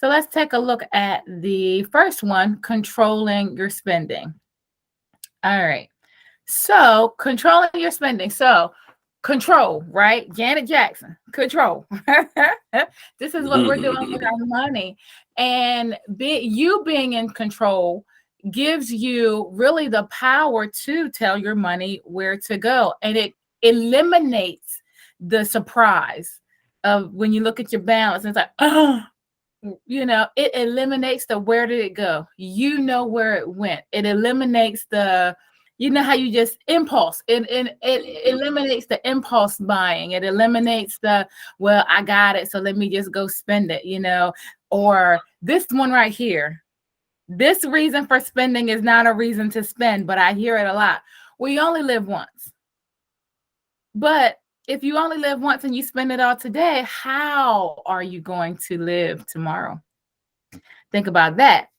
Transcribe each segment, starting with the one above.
So let's take a look at the first one, controlling your spending. All right. So controlling your spending. So control, right? Janet Jackson, control. This is what we're doing with our money. And you being in control gives you really the power to tell your money where to go. And it eliminates the surprise of when you look at your balance and it's like, oh, it eliminates the where did it go? You know where it went. It eliminates the, how you just impulse. It eliminates the impulse buying. It eliminates the, well, I got it, so let me just go spend it, or this one right here. This reason for spending is not a reason to spend, but I hear it a lot. We only live once. But if you only live once and you spend it all today, how are you going to live tomorrow? Think about that.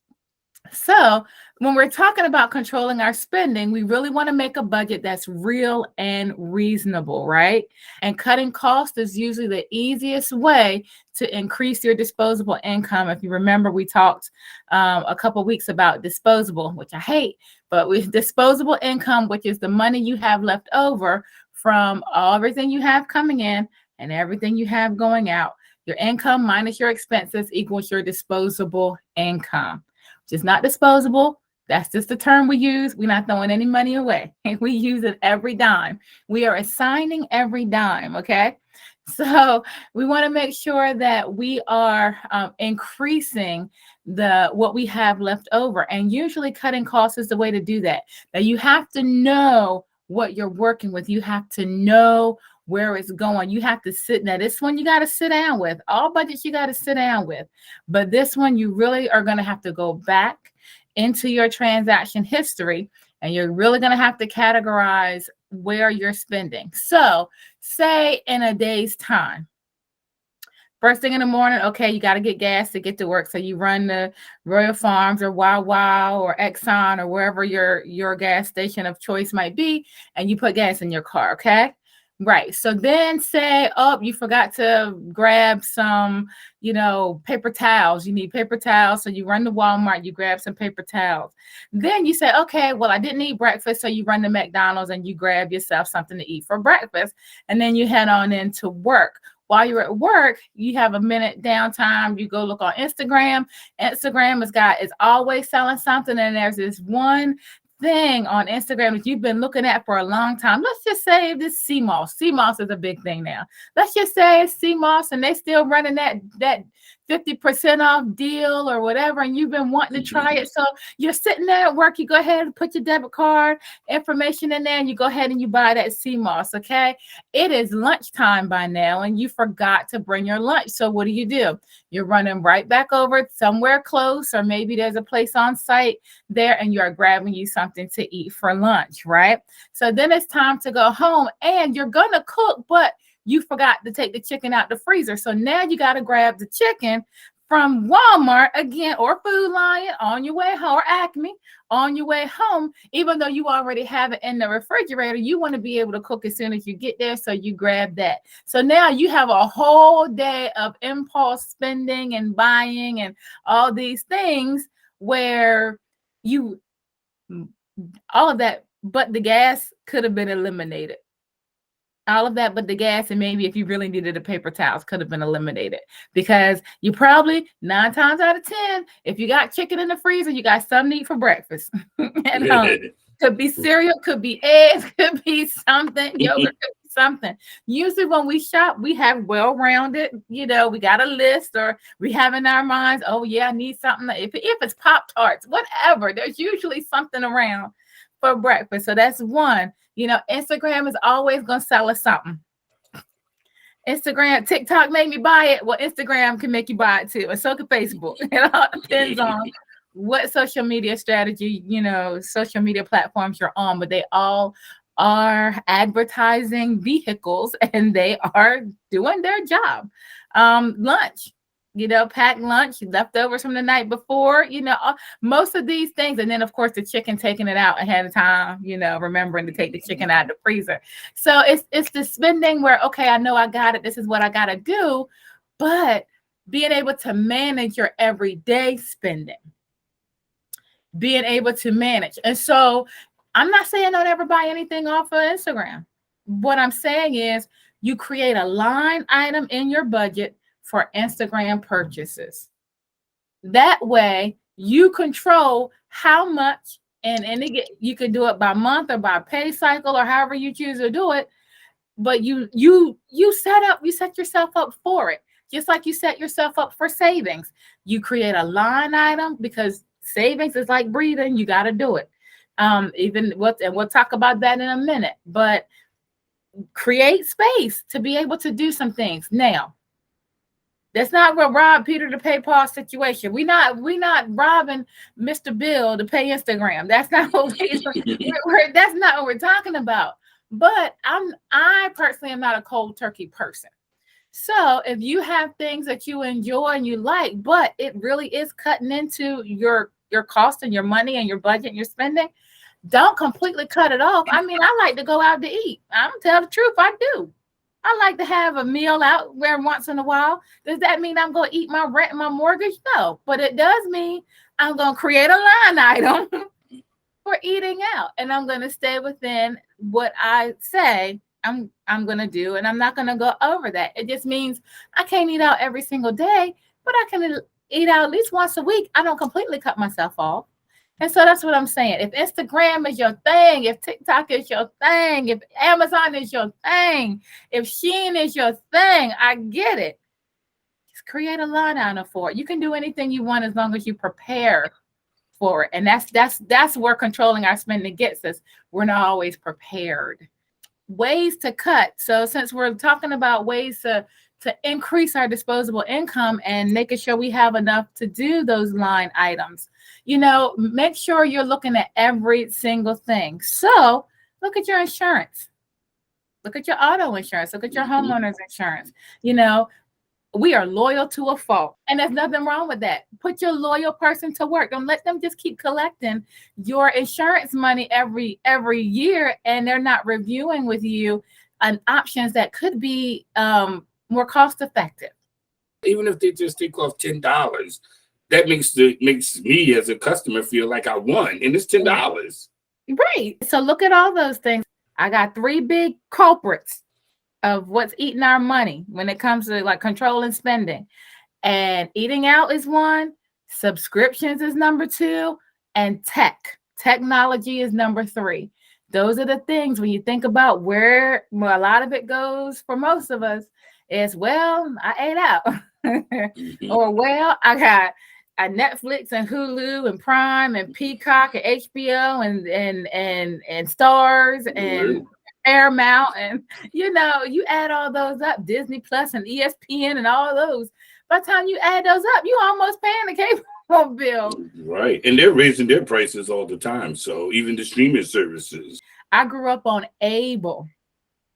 So when we're talking about controlling our spending, we really want to make a budget that's real and reasonable, right? And cutting costs is usually the easiest way to increase your disposable income. If you remember, we talked a couple weeks about disposable, which I hate, but with disposable income, which is the money you have left over from everything you have coming in and everything you have going out. Your income minus your expenses equals your disposable income, which is not disposable. That's just the term we use. We're not throwing any money away. We use it every dime. We are assigning every dime, okay? So we want to make sure that we are increasing what we have left over. And usually cutting costs is the way to do that. Now you have to know what you're working with. You have to know where it's going. You have to sit. Now, this one you got to sit down with. All budgets you got to sit down with. But this one, you really are going to have to go back into your transaction history, and you're really going to have to categorize where you're spending. So say in a day's time, first thing in the morning, okay, you got to get gas to get to work. So you run the Royal Farms or Wow or Exxon or wherever your gas station of choice might be, and you put gas in your car, okay? Right. So then say, oh, you forgot to grab some, paper towels. You need paper towels. So you run to Walmart, you grab some paper towels. Then you say, okay, well, I didn't eat breakfast. So you run to McDonald's and you grab yourself something to eat for breakfast. And then you head on into work. While you're at work, you have a minute downtime. You go look on Instagram. Instagram is always selling something. And there's this one thing on Instagram that you've been looking at for a long time. Let's just say this sea moss. Sea moss is a big thing now. Let's just say it's sea moss and they still running that 50% off deal or whatever, and you've been wanting to try it. So you're sitting there at work, you go ahead and put your debit card information in there and you go ahead and you buy that sea moss, okay? It is lunchtime by now and you forgot to bring your lunch. So what do? You're running right back over somewhere close, or maybe there's a place on site there and you're grabbing you something to eat for lunch, right? So then it's time to go home and you're gonna cook, but you forgot to take the chicken out the freezer. So now you got to grab the chicken from Walmart again, or Food Lion on your way home, or Acme on your way home. Even though you already have it in the refrigerator, you want to be able to cook as soon as you get there. So you grab that. So now you have a whole day of impulse spending and buying and all these things where all of that, but the gas could have been eliminated. All of that but the gas, and maybe if you really needed the paper towels, could have been eliminated, because you probably 9 times out of 10, if you got chicken in the freezer, you got something to eat for breakfast. And could be cereal, could be eggs, could be something, yogurt, could be something. Usually when we shop, we have well-rounded, we got a list, or we have in our minds, oh yeah, I need something. If it's Pop-Tarts, whatever, there's usually something around for breakfast. So that's one. Instagram is always going to sell us something. Instagram, TikTok made me buy it. Well, Instagram can make you buy it too. And so can Facebook. It all depends on what social media strategy, social media platforms you're on, but they all are advertising vehicles and they are doing their job. Lunch. Packed lunch, leftovers from the night before, most of these things. And then, of course, the chicken, taking it out ahead of time, remembering to take the chicken out of the freezer. So it's the spending where, okay, I know I got it. This is what I got to do. But being able to manage your everyday spending, being able to manage. And so I'm not saying don't ever buy anything off of Instagram. What I'm saying is you create a line item in your budget for Instagram purchases. That way you control how much, and you can do it by month or by pay cycle or however you choose to do it. But you set yourself up for it, just like you set yourself up for savings. You create a line item because savings is like breathing. You got to do it. And we'll talk about that in a minute. But create space to be able to do some things. Now, that's not what rob Peter to pay Paul situation. We not robbing Mr. Bill to pay Instagram. That's not what that's not what we're talking about. But I personally am not a cold turkey person. So if you have things that you enjoy and you like, but it really is cutting into your cost and your money and your budget and your spending, don't completely cut it off. I mean, I like to go out to eat. I'm gonna tell the truth, I do. I like to have a meal out where once in a while. Does that mean I'm going to eat my rent and my mortgage? No, but it does mean I'm going to create a line item for eating out, and I'm going to stay within what I say I'm going to do, and I'm not going to go over that. It just means I can't eat out every single day, but I can eat out at least once a week. I don't completely cut myself off. And so that's what I'm saying. If Instagram is your thing, if TikTok is your thing, if Amazon is your thing, if Shein is your thing, I get it. Just create a line item for it. You can do anything you want as long as you prepare for it. And that's where controlling our spending gets us. We're not always prepared. Ways to cut. So since we're talking about ways to increase our disposable income and making sure we have enough to do those line items, make sure you're looking at every single thing. So look at your insurance. Look at your auto insurance. Look at your homeowner's insurance. We are loyal to a fault, and there's nothing wrong with that. Put your loyal person to work. Don't let them just keep collecting your insurance money every year, and they're not reviewing with you options that could be more cost effective. Even if they just take off $10, that makes me as a customer feel like I won, and it's $10. Right. So look at all those things. I got 3 big culprits of what's eating our money when it comes to like controlling spending. And eating out is one, subscriptions is number 2, and technology is number 3. Those are the things when you think about where a lot of it goes for most of us is, well, I ate out. Or, well, I got a Netflix and Hulu and Prime and Peacock and HBO and Stars and Paramount, and you add all those up, Disney Plus and ESPN and all those. By the time you add those up, you almost paying the cable bill. Right, and they're raising their prices all the time. So even the streaming services. I grew up on Able.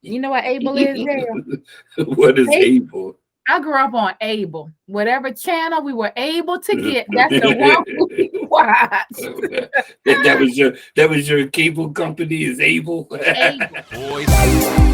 You know what Able is, Dale? What is Able? I grew up on Able. Whatever channel we were able to get, that's the one we watched. That was your cable company is Able. Able.